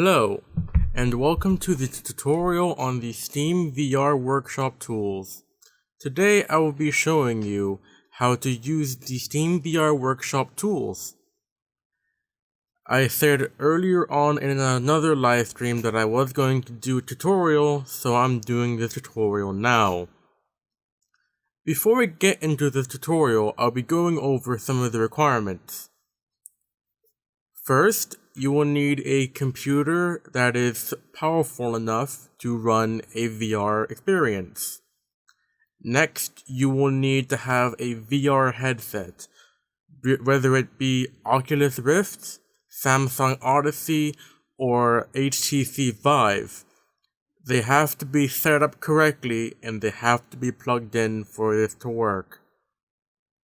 Hello, and welcome to the tutorial on the SteamVR workshop tools. Today I will be showing you how to use the SteamVR workshop tools. I said earlier on in another live stream that I was going to do a tutorial, so I'm doing this tutorial now. Before we get into this tutorial, I'll be going over some of the requirements. First, you will need a computer that is powerful enough to run a VR experience. Next, you will need to have a VR headset, whether it be Oculus Rift, Samsung Odyssey, or HTC Vive. They have to be set up correctly and they have to be plugged in for this to work.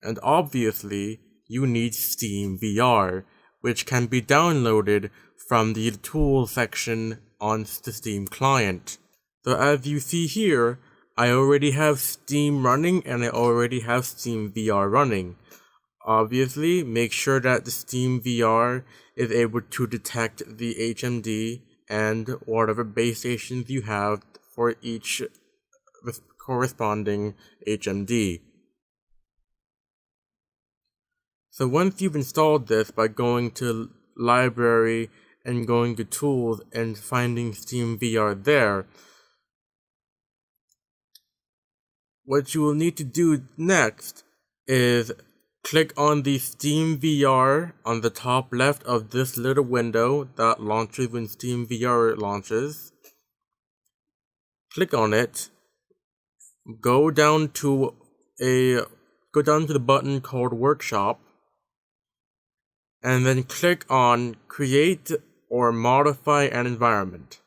And obviously, you need SteamVR, which can be downloaded from the Tools section on the Steam client. So as you see here, I already have Steam running and I already have SteamVR running. Obviously, make sure that the SteamVR is able to detect the HMD and whatever base stations you have for each corresponding HMD. So once you've installed this by going to Library and going to Tools and finding SteamVR there, what you will need to do next is click on the SteamVR on the top left of this little window that launches when SteamVR launches. Click on it, go down to the button called Workshop, and then click on Create or Modify an Environment.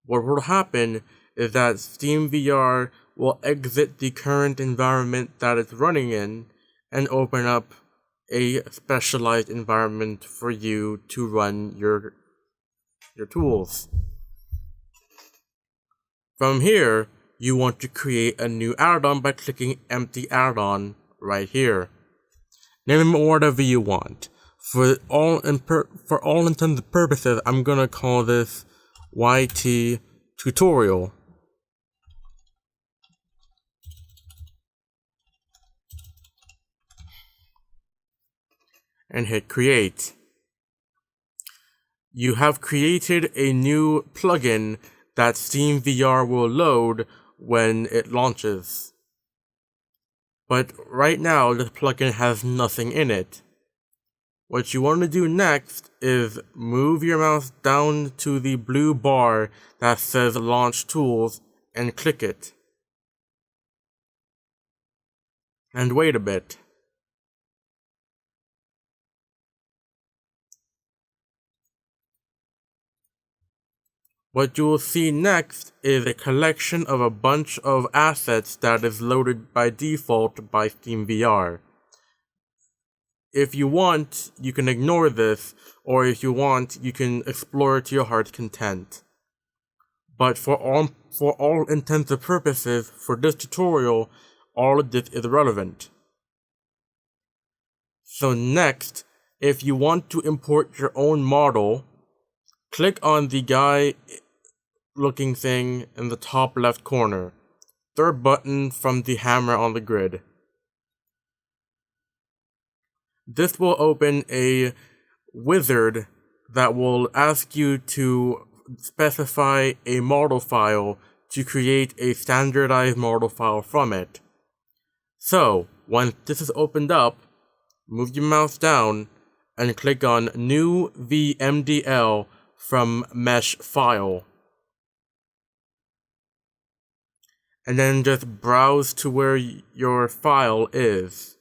What will happen is that SteamVR will exit the current environment that it's running in and open up a specialized environment for you to run your tools. From here, you want to create a new add-on by clicking Empty Add-on right here. Name it whatever you want. For all intents and purposes, I'm gonna call this YT Tutorial. And hit Create. You have created a new plugin that SteamVR will load when it launches. But right now, this plugin has nothing in it. What you want to do next is move your mouse down to the blue bar that says Launch Tools and click it. And wait a bit. What you will see next is a collection of a bunch of assets that is loaded by default by SteamVR. If you want, you can ignore this, or if you want, you can explore it to your heart's content. But for all intents and purposes, for this tutorial, all of this is irrelevant. So next, if you want to import your own model, click on the guy looking thing in the top left corner, third button from the hammer on the grid. This will open a wizard that will ask you to specify a model file to create a standardized model file from it. So, once this is opened up, move your mouse down and click on New VMDL from Mesh File. And then just browse to where your file is.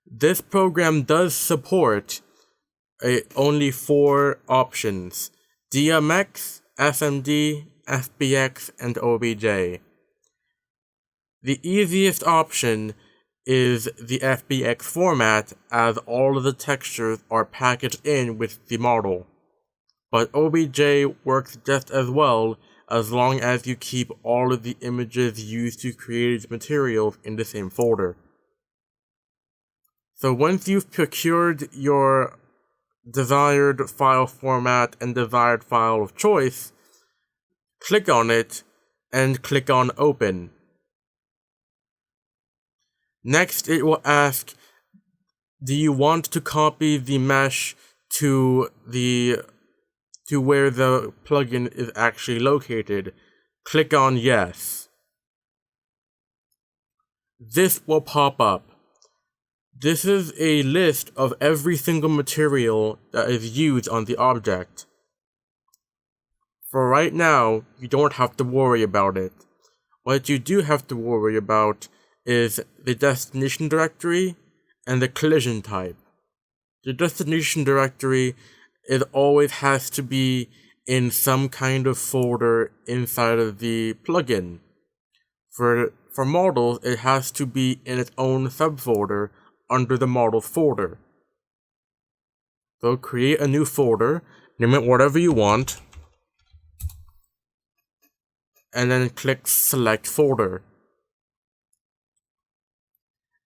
This program does support only 4 options: DMX, SMD, FBX, and OBJ. The easiest option is the FBX format, as all of the textures are packaged in with the model. But OBJ works just as well, as long as you keep all of the images used to create these materials in the same folder. So once you've procured your desired file format and desired file of choice, click on it and click on Open. Next, it will ask, do you want to copy the mesh to where the plugin is actually located? Click on Yes. This will pop up. This is a list of every single material that is used on the object. For right now, you don't have to worry about it. What you do have to worry about is the destination directory and the collision type. The destination directory, it always has to be in some kind of folder inside of the plugin. For models, it has to be in its own subfolder under the models folder. So create a new folder, name it whatever you want, and then click Select Folder.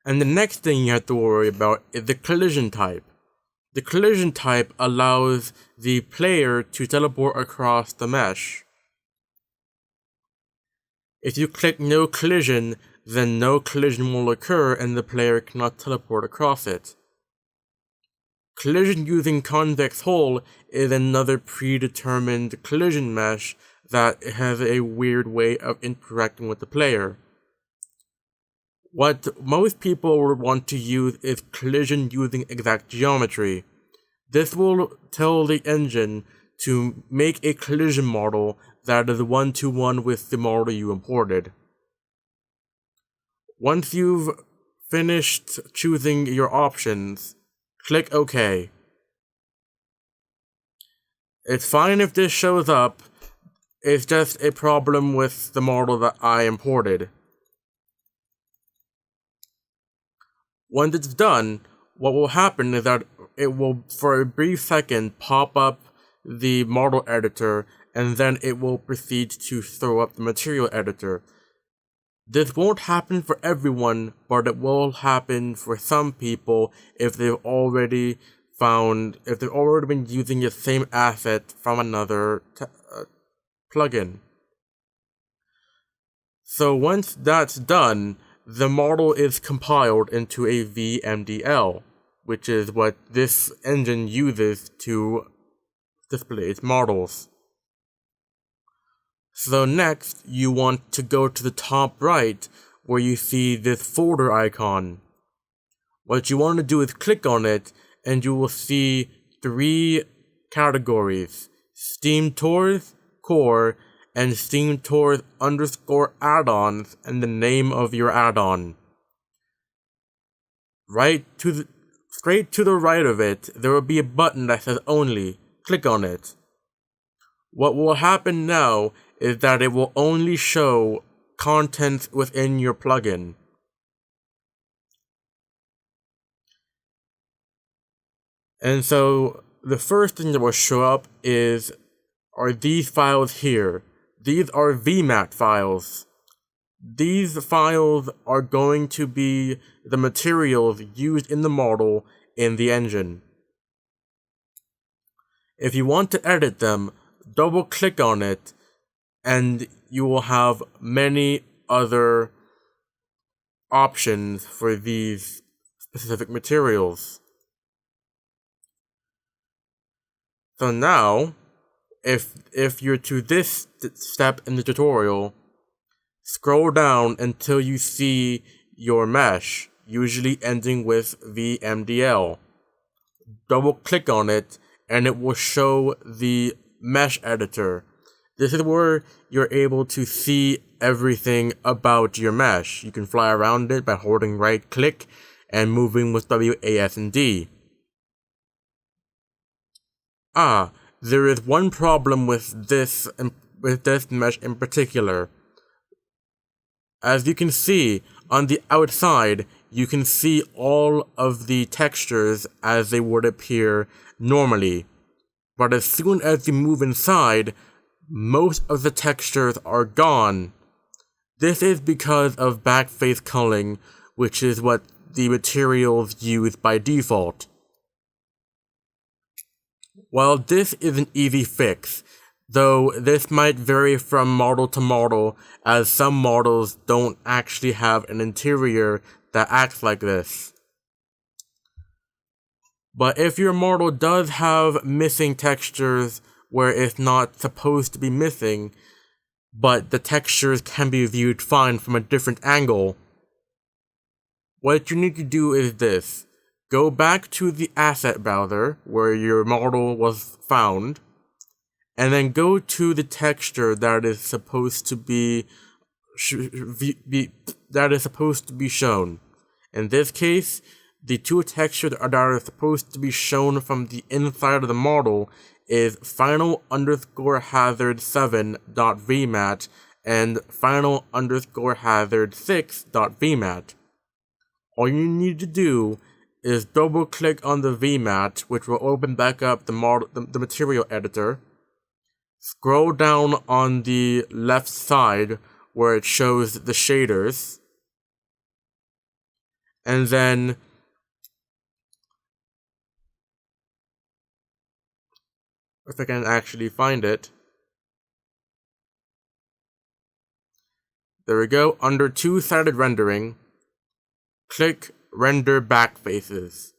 And the next thing you have to worry about is the collision type. The collision type allows the player to teleport across the mesh. If you click No Collision, then no collision will occur and the player cannot teleport across it. Collision using convex hull is another predetermined collision mesh that has a weird way of interacting with the player. What most people would want to use is collision using exact geometry. This will tell the engine to make a collision model that is one-to-one with the model you imported. Once you've finished choosing your options, click OK. It's fine if this shows up, it's just a problem with the model that I imported. Once it's done, what will happen is that it will, for a brief second, pop up the model editor, and then it will proceed to throw up the material editor. This won't happen for everyone, but it will happen for some people if they've already been using the same asset from another plugin. So once that's done, the model is compiled into a VMDL, which is what this engine uses to display its models. So next, you want to go to the top right where you see this folder icon. What you want to do is click on it and you will see 3 categories: SteamTours, Core, and SteamTours _ add-ons and the name of your add-on. Straight to the right of it, there will be a button that says Only. Click on it. What will happen now is that it will only show contents within your plugin. And so the first thing that will show up are these files here. These are VMAT files. These files are going to be the materials used in the model in the engine. If you want to edit them, double click on it and you will have many other options for these specific materials. So now, if you're to this step in the tutorial, scroll down until you see your mesh, usually ending with VMDL. Double click on it and it will show the mesh editor. This is where you're able to see everything about your mesh. You can fly around it by holding right click and moving with WASD. There is one problem with this mesh in particular. As you can see, on the outside, you can see all of the textures as they would appear normally. But as soon as you move inside, most of the textures are gone. This is because of backface culling, which is what the materials use by default. While this is an easy fix, though this might vary from model to model, as some models don't actually have an interior that acts like this. But if your model does have missing textures where it's not supposed to be missing, but the textures can be viewed fine from a different angle, what you need to do is this. Go back to the asset browser where your model was found, and then go to the texture that is supposed to be shown. In this case, the two textures that are supposed to be shown from the inside of the model is final_hazard7.vmat and final_hazard6.vmat. All you need to do is double click on the vmat, which will open back up the material editor. Scroll down on the left side where it shows the shaders, and then if I can actually find it, there we go. Under two-sided rendering, click Render Backfaces.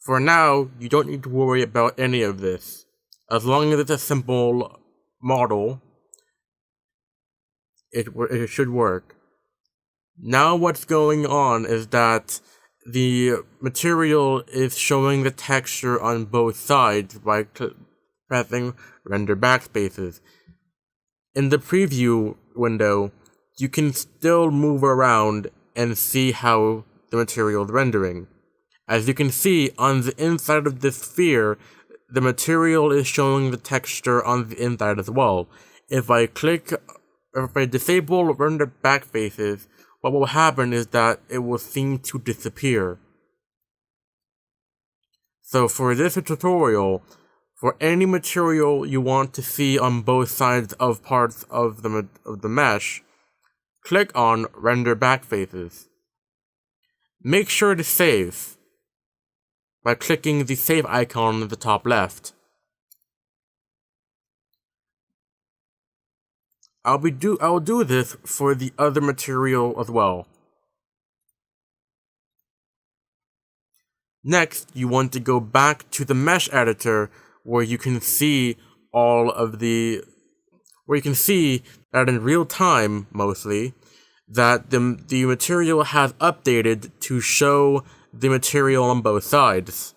For now, you don't need to worry about any of this. As long as it's a simple model, it should work. Now what's going on is that the material is showing the texture on both sides by pressing Render Backspaces. In the preview window, you can still move around and see how the material is rendering. As you can see, on the inside of this sphere, the material is showing the texture on the inside as well. If I disable Render Backfaces, what will happen is that it will seem to disappear. So for this tutorial, for any material you want to see on both sides of parts of the mesh, click on Render Backfaces. Make sure to save by clicking the save icon at the top left. I will do this for the other material as well. Next, you want to go back to the mesh editor where you can see that in real time, mostly, that the material has updated to show the material on both sides.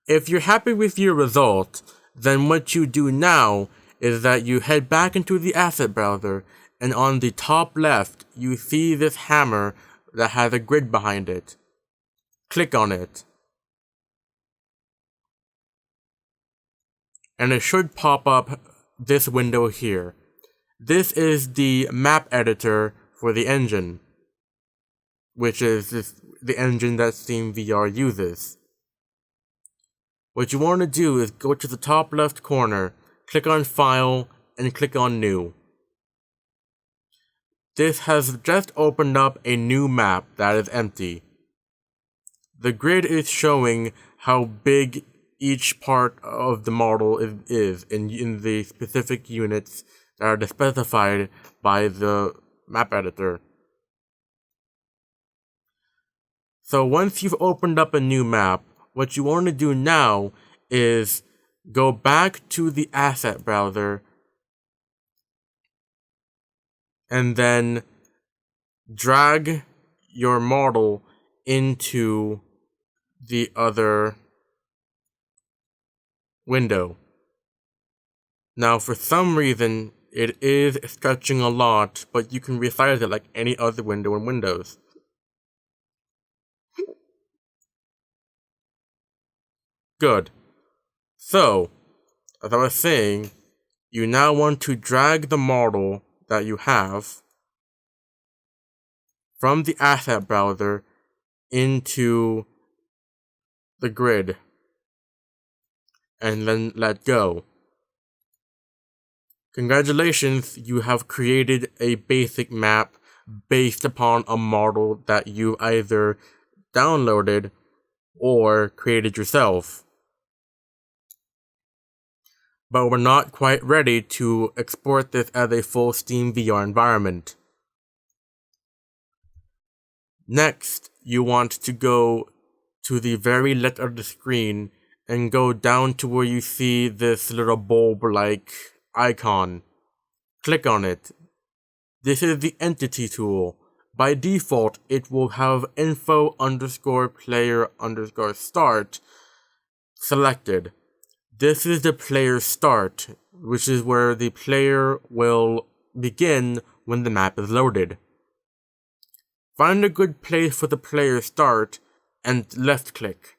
If you're happy with your result, then what you do now is that you head back into the asset browser, and on the top left, you see this hammer that has a grid behind it. Click on it. And it should pop up this window here. This is the map editor for the engine, which is the engine that SteamVR uses. What you want to do is go to the top left corner, click on File, and click on New. This has just opened up a new map that is empty. The grid is showing how big each part of the model is in the specific units that are specified by the map editor. So once you've opened up a new map, what you want to do now is go back to the asset browser and then drag your model into the other window. Now, for some reason, it is stretching a lot, but you can resize it like any other window in Windows. Good. So, as I was saying, you now want to drag the model that you have from the asset browser into the grid. and then let go. Congratulations, you have created a basic map based upon a model that you either downloaded or created yourself. But we're not quite ready to export this as a full SteamVR environment. Next, you want to go to the very left of the screen and go down to where you see this little bulb-like icon. Click on it. This is the entity tool. By default, it will have info_player_start selected. This is the player start, which is where the player will begin when the map is loaded. Find a good place for the player start and left click.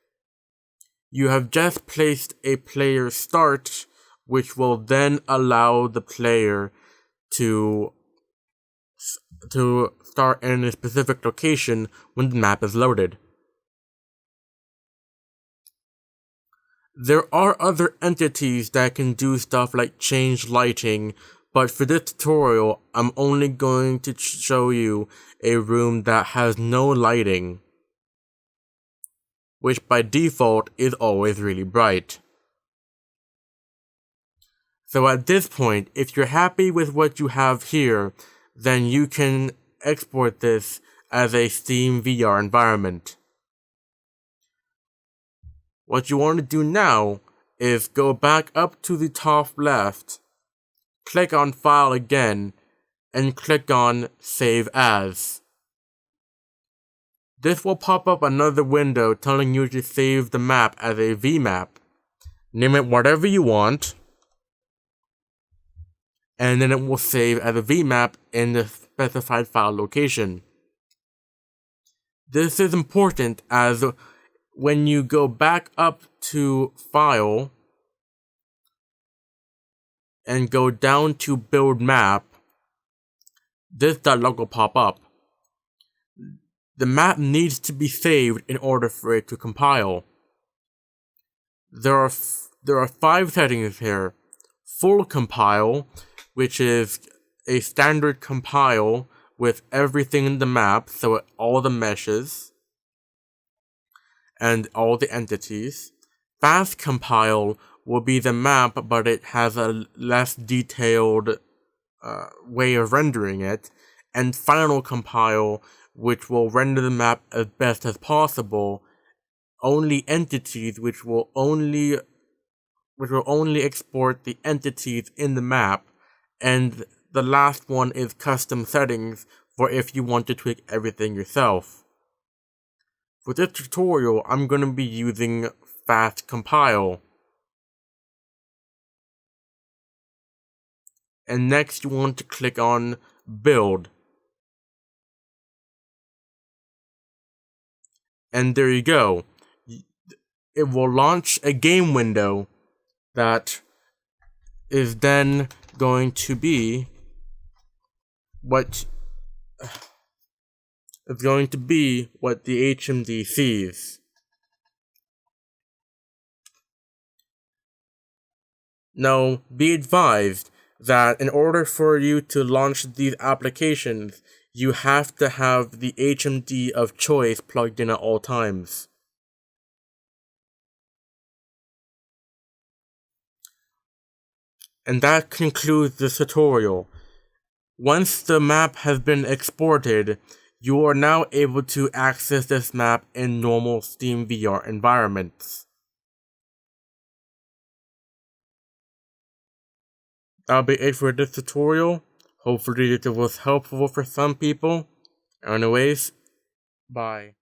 You have just placed a player start, which will then allow the player to start in a specific location when the map is loaded. There are other entities that can do stuff like change lighting, but for this tutorial, I'm only going to show you a room that has no lighting, which by default is always really bright. So at this point, if you're happy with what you have here, then you can export this as a SteamVR environment. What you want to do now is go back up to the top left, click on File again, and click on Save As. This will pop up another window telling you to save the map as a VMap. Name it whatever you want, and then it will save as a VMap in the specified file location. This is important as when you go back up to File and go down to Build Map, this dialog will pop up. The map needs to be saved in order for it to compile. There are 5 settings here. Full compile, which is a standard compile with everything in the map, so all the meshes and all the entities. Fast compile will be the map, but it has a less detailed way of rendering it. And final compile, which will render the map as best as possible. Only entities, which will only export the entities in the map. And the last one is custom settings for if you want to tweak everything yourself. For this tutorial, I'm going to be using Fast Compile. And next you want to click on Build. And there you go. It will launch a game window that is then going to be what the HMD sees. Now, be advised that in order for you to launch these applications, you have to have the HMD of choice plugged in at all times. And that concludes this tutorial. Once the map has been exported, you are now able to access this map in normal SteamVR environments. That'll be it for this tutorial. Hopefully it was helpful for some people. Anyways, bye.